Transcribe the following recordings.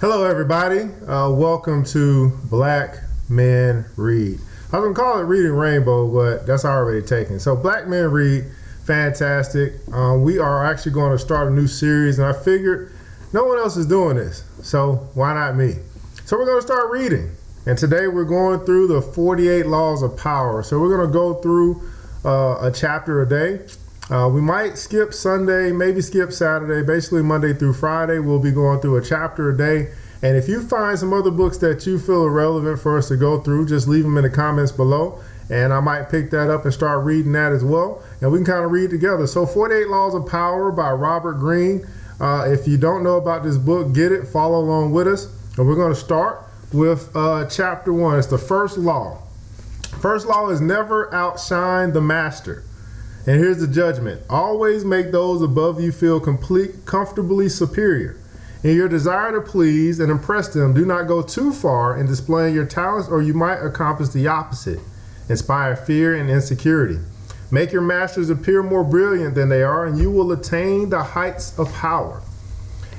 Hello, everybody. Welcome to Black Men Read. I was going to call it Reading Rainbow, but that's already taken. So Black Men Read, fantastic. We are actually going to start a new series, and I figured no one else is doing this, so why not me? So we're going to start reading, and today we're going through the 48 Laws of Power. So we're going to go through a chapter a day. We might skip Sunday, maybe skip Saturday. Basically, Monday through Friday, we'll be going through a chapter a day. And if you find some other books that you feel are relevant for us to go through, just leave them in the comments below. And I might pick that up and start reading that as well. And we can kind of read together. So 48 Laws of Power by Robert Greene. If you don't know about this book, get it, follow along with us. And we're going to start with chapter 1. It's the first law. First law is never outshine the master. And here's the judgment. Always make those above you feel comfortably superior. In your desire to please and impress them, do not go too far in displaying your talents, or you might accomplish the opposite. Inspire fear and insecurity. Make your masters appear more brilliant than they are, and you will attain the heights of power.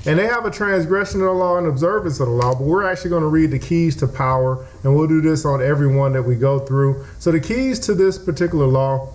And they have a transgression of the law and observance of the law, but we're actually going to read the keys to power, and we'll do this on every one that we go through. So the keys to this particular law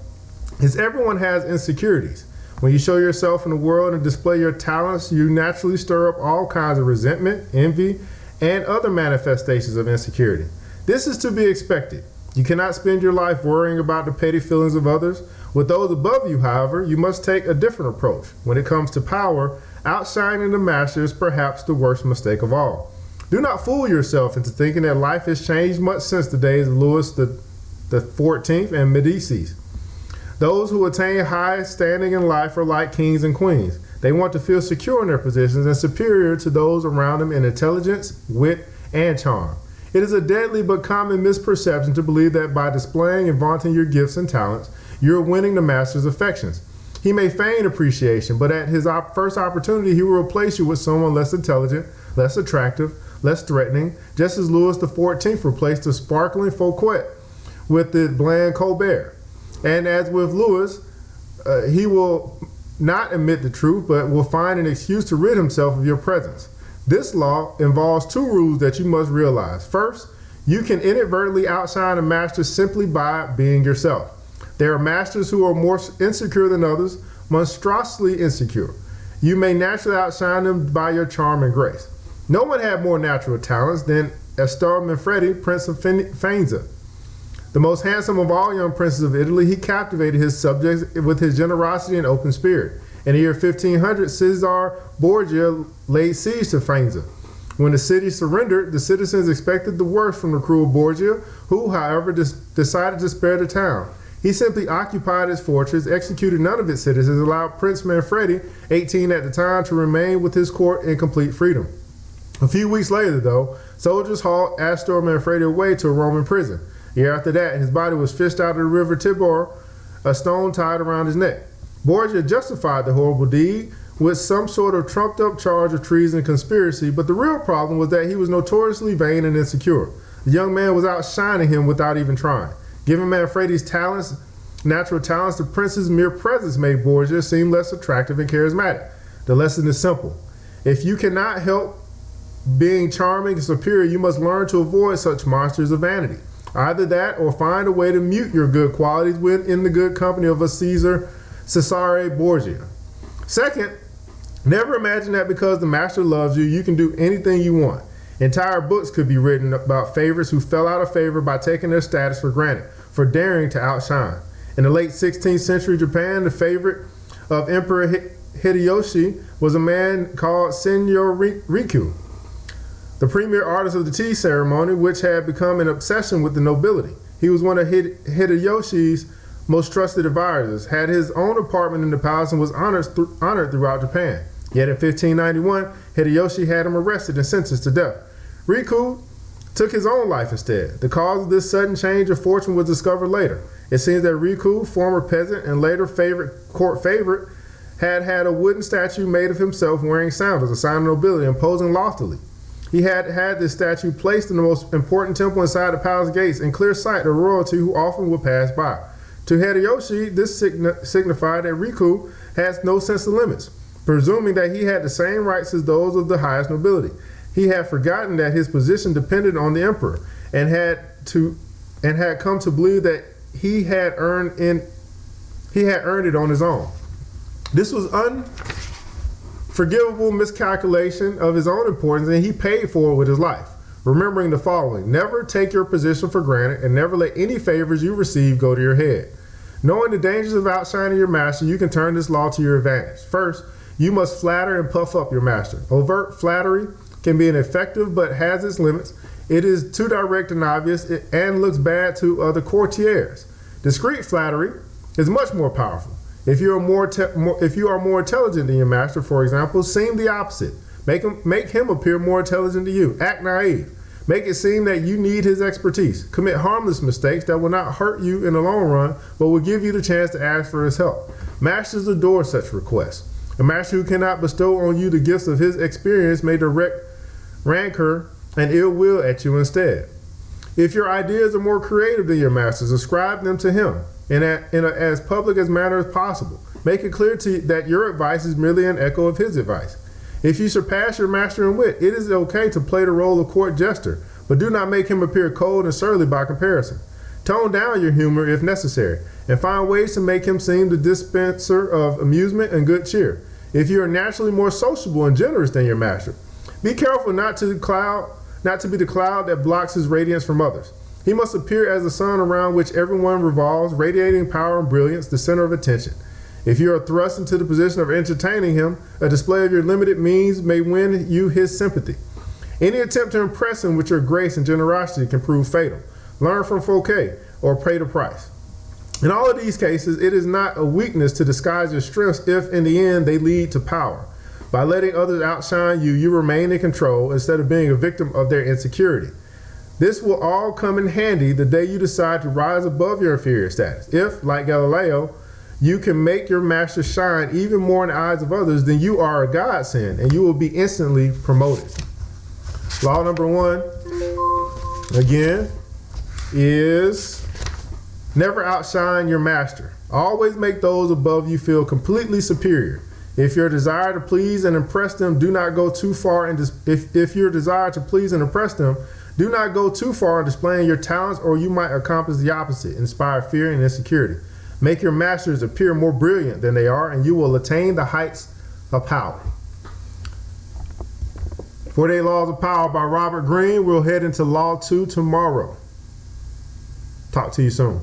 is everyone has insecurities. When you show yourself in the world and display your talents, you naturally stir up all kinds of resentment, envy, and other manifestations of insecurity. This is to be expected. You cannot spend your life worrying about the petty feelings of others. With those above you, however, you must take a different approach. When it comes to power, outshining the master is perhaps the worst mistake of all. Do not fool yourself into thinking that life has changed much since the days of Louis the 14th and Medicis. Those who attain high standing in life are like kings and queens. They want to feel secure in their positions and superior to those around them in intelligence, wit, and charm. It is a deadly but common misperception to believe that by displaying and vaunting your gifts and talents, you're winning the master's affections. He may feign appreciation, but at his first opportunity, he will replace you with someone less intelligent, less attractive, less threatening, just as Louis XIV replaced the sparkling Fouquet with the bland Colbert. And as with Louis, he will not admit the truth, but will find an excuse to rid himself of your presence. This law involves two rules that you must realize. First, you can inadvertently outshine a master simply by being yourself. There are masters who are more insecure than others, monstrously insecure. You may naturally outshine them by your charm and grace. No one had more natural talents than Astor Manfredi, Prince of Faenza. The most handsome of all young princes of Italy, he captivated his subjects with his generosity and open spirit. In the year 1500, Cesare Borgia laid siege to Faenza. When the city surrendered, the citizens expected the worst from the cruel Borgia, who, however, decided to spare the town. He simply occupied its fortress, executed none of its citizens, and allowed Prince Manfredi, 18 at the time, to remain with his court in complete freedom. A few weeks later, though, soldiers hauled Astor Manfredi away to a Roman prison. A year after that, his body was fished out of the river Tiber, a stone tied around his neck. Borgia justified the horrible deed with some sort of trumped-up charge of treason and conspiracy, but the real problem was that he was notoriously vain and insecure. The young man was outshining him without even trying. Given Manfredi's natural talents, the prince's mere presence made Borgia seem less attractive and charismatic. The lesson is simple. If you cannot help being charming and superior, you must learn to avoid such monsters of vanity. Either that or find a way to mute your good qualities in the good company of a Cesare Borgia. Second, never imagine that because the master loves you, you can do anything you want. Entire books could be written about favorites who fell out of favor by taking their status for granted, for daring to outshine. In the late 16th century Japan, the favorite of Emperor Hideyoshi was a man called Senor Riku, the premier artist of the tea ceremony, which had become an obsession with the nobility. He was one of Hideyoshi's most trusted advisors, had his own apartment in the palace, and was honored throughout Japan. Yet in 1591, Hideyoshi had him arrested and sentenced to death. Riku took his own life instead. The cause of this sudden change of fortune was discovered later. It seems that Riku, former peasant and later court favorite, had a wooden statue made of himself wearing sandals, a sign of nobility, and posing loftily. He had this statue placed in the most important temple inside the palace gates in clear sight of royalty who often would pass by. To Hideyoshi, this signified that Riku has no sense of limits, presuming that he had the same rights as those of the highest nobility. He had forgotten that his position depended on the emperor, and had come to believe that he had earned it on his own. This was unforgivable miscalculation of his own importance, and he paid for it with his life. Remembering the following: never take your position for granted, and never let any favors you receive go to your head. Knowing the dangers of outshining your master, you can turn this law to your advantage. First, you must flatter and puff up your master. Overt flattery can be ineffective but has its limits. It is too direct and obvious and looks bad to other courtiers. Discreet flattery is much more powerful. If you are more intelligent than your master, for example, seem the opposite. Make him appear more intelligent to you. Act naive. Make it seem that you need his expertise. Commit harmless mistakes that will not hurt you in the long run, but will give you the chance to ask for his help. Masters adore such requests. A master who cannot bestow on you the gifts of his experience may direct rancor and ill will at you instead. If your ideas are more creative than your master's, ascribe them to him in as public as manner as possible. Make it clear that your advice is merely an echo of his advice. If you surpass your master in wit, it is okay to play the role of court jester, but do not make him appear cold and surly by comparison. Tone down your humor if necessary, and find ways to make him seem the dispenser of amusement and good cheer. If you are naturally more sociable and generous than your master, be careful not to be the cloud that blocks his radiance from others. He must appear as the sun around which everyone revolves, radiating power and brilliance, the center of attention. If you are thrust into the position of entertaining him, a display of your limited means may win you his sympathy. Any attempt to impress him with your grace and generosity can prove fatal. Learn from Fouquet or pay the price. In all of these cases, it is not a weakness to disguise your strengths if, in the end, they lead to power. By letting others outshine you, you remain in control instead of being a victim of their insecurity. This will all come in handy the day you decide to rise above your inferior status. If, like Galileo, you can make your master shine even more in the eyes of others, then you are a godsend, and you will be instantly promoted. Law number 1, again, is never outshine your master. Always make those above you feel completely superior. If your desire to please and impress them, do not go too far. If your desire to please and impress them, do not go too far in displaying your talents, or you might accomplish the opposite, inspire fear and insecurity. Make your masters appear more brilliant than they are, and you will attain the heights of power. 48 Laws of Power by Robert Greene. We'll head into Law 2 tomorrow. Talk to you soon.